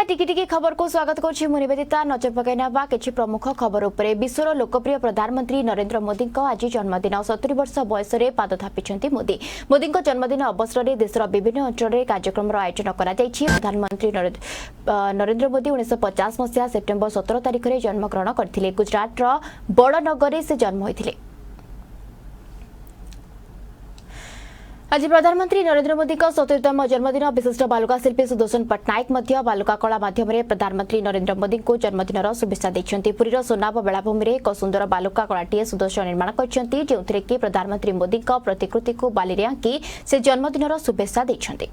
टिकी टिकी खबर को स्वागत करुछि मु निवेदिता। नजर पकाइना बा किछि प्रमुख खबर उपरे। विश्वर लोकप्रिय प्रधानमंत्री नरेंद्र मोदी आज जन्मदिन 70 वर्ष बयस रे पाद थापिछंती मोदी। मोदी जन्मदिन अवसर में देशर विभिन्न अंचल कार्यक्रम आयोजन करा जायछि। प्रधानमंत्री नरेंद्र मोदी 1950 मसीहा सेप्टेम्बर 17 तारिख में जन्मग्रहण करथिले। गुजरात बड़नगर से जन्म होइथिले। आज प्रधानमंत्री नरेंद्र मोदी 70तम जन्मदिन। विशिष्ट बालुका शिल्पी सुदर्शन पट्टनायक बालुका कला माध्यम प्रधानमंत्री नरेंद्र मोदी को जन्मदिन शुभेच्छा देते। पुरीर सोनाब बेलाभूमि एक सुंदर बालुका कलाटीए सुदर्शन निर्माण करछंती, जेउथिरे कि प्रधानमंत्री मोदी प्रतिकृति को बाली रे आंकी से जन्मदिन शुभेच्छा देते।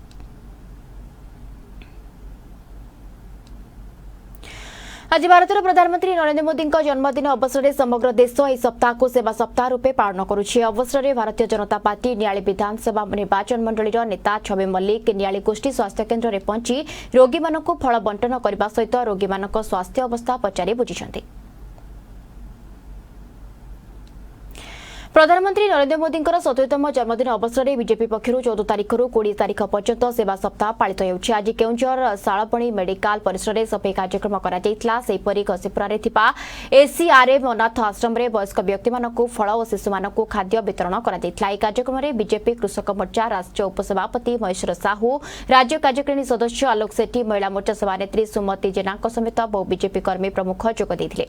आज भारतर प्रधानमंत्री नरेंद्र मोदी जन्मदिन अवसर में समग्र देश यह सप्ताह को सेवा सप्ताह रूपे पालन करुछि। अवसर में भारतीय जनता पार्टी नियाली विधानसभा निर्वाचन मंडली नेता छवि मल्लिक नियाली गोष्ठी स्वास्थ्य केन्द्र में पहुंची रोगी मानक फल बंटन करने सहित रोगी मानक स्वास्थ्य अवस्था पचारि बुझिछंती। प्रधानमंत्री नरेंद्र मोदी 70तम जन्मदिन अवसर में बीजेपी पक्षर 14 तारिख रु 20 तारिख पर्यंत सेवा सप्ताह पालित होउछि। आज केउंझर शालपणी मेडिकल परिसर में सफाई कार्यक्रम करा जायतिला। सेहीपरि घसीपुरारे थिबा एसीआरएम अनाथ आश्रम में वयस्क व्यक्ति मानक फल और शिशु मानक खाद्य वितरण करा जायतिला। এই कार्यक्रम में बीजेपी कृषक मोर्चा राष्ट्रीय उपसभापति महेश्वर साहू, राज्य कार्यकारिणी सदस्य आलोक सेठी, महिला मोर्चा सभानेत्री सुमति जेना समेत बहु बीजेपी कर्मी प्रमुख जोग देथिले।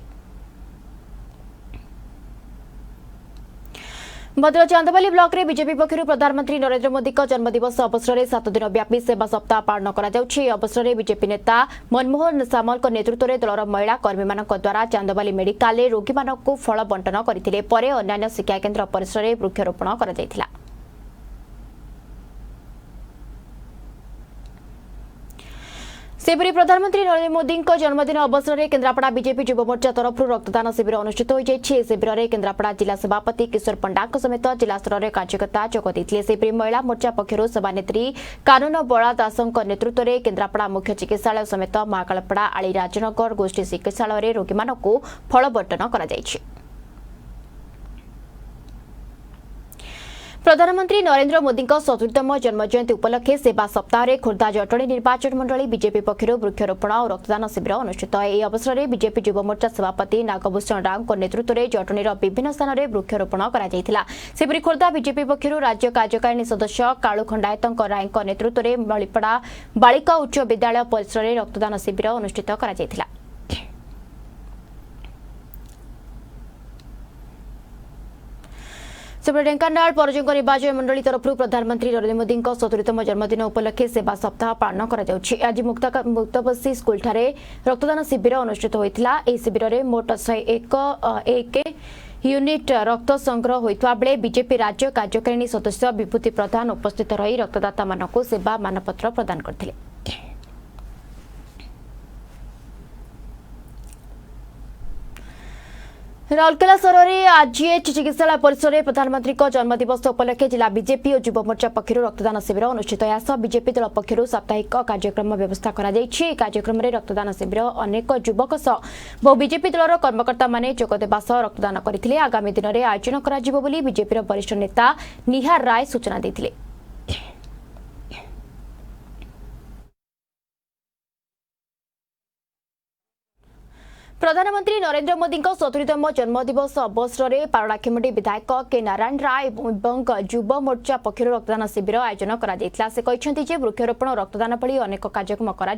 भद्रक चांदबाली ब्लॉक रे बीजेपी पक्षर प्रधानमंत्री नरेंद्र मोदी जन्मदिवस अवसर में 7 दिन व्यापी सेवा सप्ताह पालन करा जाउछि। अवसर में बीजेपी नेता मनमोहन सामल नेतृत्व में दलर महिला कर्मी मानक द्वारा चांदबाली मेडिकल रे रोगी मानक फल बंटन करथिले। परे अन्य शिक्षा केन्द्र परिसर में वृक्षारोपण करा जायतिला। सेपरी प्रधानमंत्री नरेंद्र मोदी जन्मदिन अवसर में केन्द्रापड़ा बीजेपी युव मोर्चा तरफ रक्तदान शिविर अनुष्ठित हो जायछि। शिविर में केन्द्रापड़ा जिला सभापति किशोर पंडा समेत जिला स्तर में कार्यकर्ता जोग देथिले। सेपरी महिला मोर्चा पक्षर सभानेत्री कानून बड़ा दास नेतृत्व में केन्द्रापड़ा मुख्य चिकित्सालय समेत महाकालपड़ा आली राजनगर गोष्ठी चिकित्सालय में रोगी मानक फल बंटन करा जायछि। प्रधानमंत्री नरेंद्र मोदी 70तम जन्मजयंती उपलक्षे सेवा सप्ताह में खोर्धा जटणी निर्वाचन मंडली बीजेपी पक्षर वृक्षारोपण और रक्तदान शिविर अनुष्ठित। यह अवसर में बीजेपी युव मोर्चा सभापति नागभूषण राव नेतृत्व में जटणीर विभिन्न स्थान में वृक्षारोपण कर खोर्धा बीजेपी पक्षर राज्य कार्यकारिणी सदस्य कालू खंडायत राय नेतृत्व में मणिपड़ा बालिका उच्च विद्यालय परिसर में रक्तदान शिविर अनुष्ठित कर ढेंकानाल परजंग निर्वाचन मंडली तरफ प्रधानमंत्री नरेंद्र मोदी 70तम जन्मदिन उपलक्षे सेवा सप्ताह पालन करा जाउछि। आज मुक्तबसी स्कूल ठारे रक्तदान शिविर अनुष्ठित होइतिला। एही शिविर में मोट 101 यूनिट रक्त संग्रह होइतबा बेले बीजेपी राज्य कार्यकारिणी सदस्य विभूति प्रधान उपस्थित रही रक्तदाता मानक सेवा मानपत्र प्रदान करथिले। राउरकेला सहर में आजीएच चिकित्सालय परिसर में प्रधानमंत्री जन्मदिवस उपलक्षे जिला बीजेपी और युव मोर्चा पक्षर रक्तदान शिविर अनुष्ठित। बीजेपी दल पक्षर साप्ताहिक कार्यक्रम व्यवस्था कार्यक्रम में रक्तदान शिविर अनेक युवक सह बहु बीजेपी दलर कर्मकर्ता माने जोगदेवा सह रक्तदान करथिले। आगामी दिन में आयोजन करा बोली बीजेपी वरिष्ठ नेता निहार राय सूचना देथिले। प्रधानमंत्री नरेंद्र मोदी 70तम जन्मदिवस अवसर में पारडाखेमुंडी विधायक के नारायण राय और युव मोर्चा पक्षर रक्तदान शिविर आयोजन कर वृक्षारोपण और रक्तदान भली अनेक कार्यक्रम कर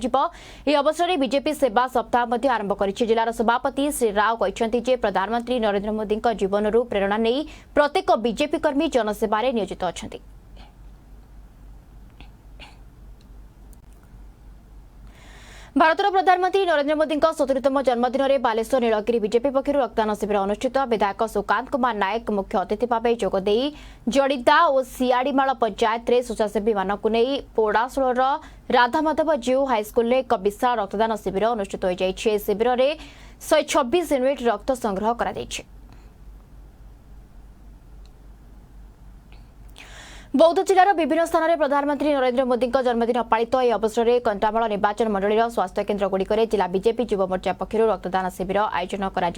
अवसर में बीजेपी सेवा सप्ताह आरंभ कर जिलार सभापति श्री राव कहते प्रधानमंत्री नरेंद्र मोदी जीवन प्रेरणा नहीं प्रत्येक बीजेपी कर्मी जनसेवार नियोजित अच्छा। भारतर प्रधानमंत्री नरेंद्र मोदी 70तम जन्मदिन में बालेश्वर नीलगिरी बीजेपी पक्षर रक्तदान शिविर अनुष्ठित। विधायक सुकांत कुमार नायक मुख्य अतिथि भाव जोगदे जड़ीदा और सियाड़ीमाल पंचायत में स्वेच्छासेवी मानक नहीं पोड़ाशोलर राधामाधव जीव हाईस्कल में एक विशाल रक्तदान शिविर अनुष्ठित हो जायछि। शिविर में 126 यूनिट रक्त संग्रह करा जायछि। बौद्ध जिलार विभिन्न स्थान में प्रधानमंत्री नरेंद्र मोदी जन्मदिन पालित। यह अवसर में कंटामाल निर्वाचन मंडली स्वास्थ्य केन्द्र गुड़िक जिला बीजेपी युव मोर्चा पक्षर रक्तदान शिविर आयोजन कर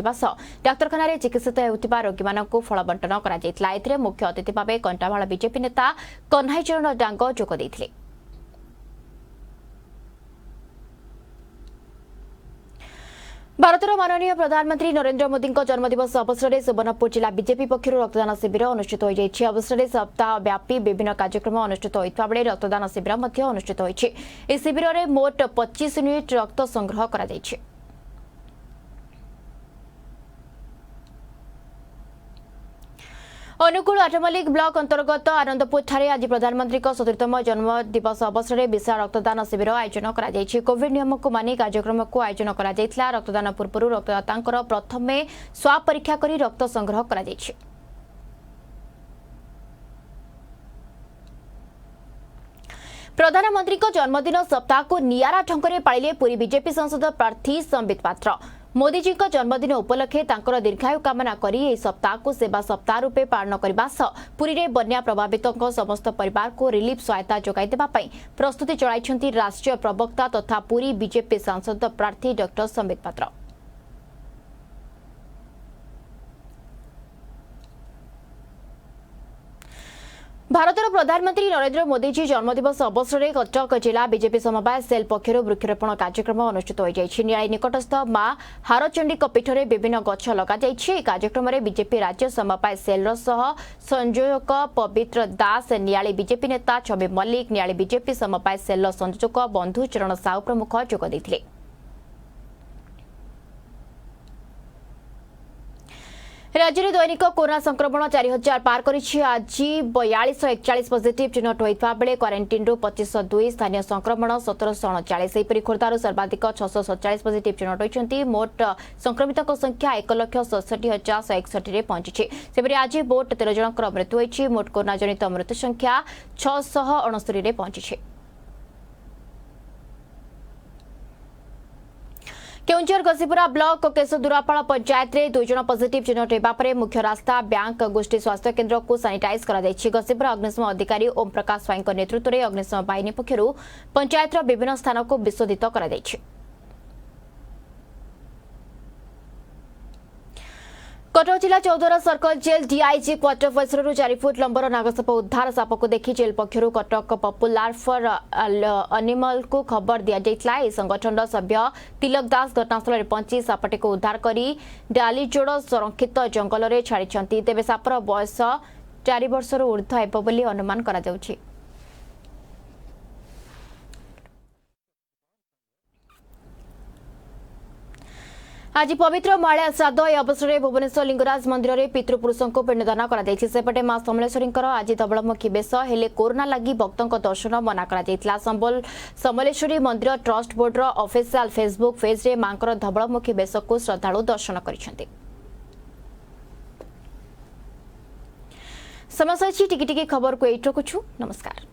डाक्तखाना चिकित्सित होता रोगी मानक फल बंटन कर मुख्य अतिथि भाव कंटामाल बीजेपी नेता कन्हाई चरण डांग जोग देथिले। भारतर माननीय प्रधानमंत्री नरेंद्र मोदी जन्मदिवस अवसर में सुवर्णपुर जिला बीजेपी पक्षर रक्तदान शिविर अनुष्ठित हो जाएगी। अवसर में सप्ताह व्यापी विभिन्न कार्यक्रम अनुष्ठित होता बेले रक्तदान शिविर अनुष्ठित होती। इस शिविर में मोट 25 यूनिट रक्त संग्रह करा जायछि। अनुकूल आठमल्लिक ब्लॉक अंतर्गत आनंदपुर ठारे आज प्रधानमंत्री 70तम जन्मदिवस अवसर में विशाल रक्तदान शिविर आयोजन करा जायछि। कोविड नियम को मानि कार्यक्रम को आयोजन करा जायतिला। रक्तदान पूर्व रक्तदातांकर प्रथमे स्वाब परीक्षा करी रक्त संग्रह करा जायछि। प्रधानमंत्री जन्मदिन सप्ताह को नियारा ढंग पाइले पुरी बीजेपी सांसद प्रार्थी संबित पात्र। मोदीजी जन्मदिन उपलक्षे तांकर दीर्घायु कामना करी एही सप्ताह को सेवा सप्ताह रूपे पालन करने सह पुरी रे बन्या प्रभावित समस्त परिवार को रिलीफ सहायता जोगाई देबा पई प्रस्तुति चलाइछंती राष्ट्रीय प्रवक्ता तथा पुरी बीजेपी सांसद प्रार्थी डॉक्टर संबित पात्र। भारतर प्रधानमंत्री नरेंद्र मोदी जन्मदिवस अवसर में कटक जिला बीजेपी समवाय सेल पक्षर वृक्षरोपण कार्यक्रम अनुष्ठित हो जाएगी। नियाली निकटस्थ मां हारचंडी पीठ में विभिन्न गछ लग जाएगी। कार्यक्रम में बीजेपी राज्य समवाय सेल सह संयोजक पवित्र दास, नियाली बीजेपी नेता छवि मल्लिक, नियाली बीजेपी समवाय सेल संयोजक बंधु चरण साहू प्रमुख जोग देथिले। राज्य में दैनिक कोरोना संक्रमण 4000 पार करिछि। आज 4241 पॉजिटिव चिन्हट होइता बेले क्वारंटाइन 2502 स्थानीय संक्रमण 1739। सेहीपरि खोर्धार सर्वाधिक 647 पॉजिटिव चिन्हट होइछंती। मोट संक्रमितक संख्या 1,67,161 रे पहुंची। सेपरि आज मोट 13 जनकर मृत्यु होइछि। मोट कोरोना जनित मृत्यु संख्या 669 रे पहुंची। केउंझर घसीपुरा ब्लॉक केशदुरापाड़ पंचायत रे 2 जन पॉजिटिव चिन्हट होगा पर मुख्य रास्ता, बैंक, गोष्ठी स्वास्थ्य केन्द्र को सानिटाइज करा जायछि। घसीपुरा अग्निशम अधिकारी ओम प्रकाश स्वाई नेतृत्व में अग्निशम बाहिनी पक्षरु पंचायत विभिन्न स्थान को विशोधित करा जायछि। कटक जिला Choudwar circle jail DIG quarter परिसर 4 फुट लंबर नागसाप उद्धार। साप को देखि जेल पक्षर कटक पपुलर फॉर एनिमल को खबर दि जाइतला। ए संगठन सभ्य तिलक दास घटनास्थल में पहुंची सापटी को उद्धार करी डालीजोड़ संरक्षित जंगल में छाड़ी। तेज सापर बयस 4 वर्षर ऊर्ध्व हेब बोली अनुमान करा जाउछि। आज पवित्र माळिया श्राद्ध अवसर में भुवनेश्वर लिंगराज मंदिर में पितृपुरुषों को पिंडदान करपटे मां समलेश्वरी आज धवलमुखी बेश हेले कोरोना लगी भक्तों दर्शन मना कर समलेश्वरी मंदिर trust board official Facebook page रे मां धवलमुखी बेश को श्रद्धालु दर्शन कर। समय टिकी खबर को एट रखुछु। नमस्कार।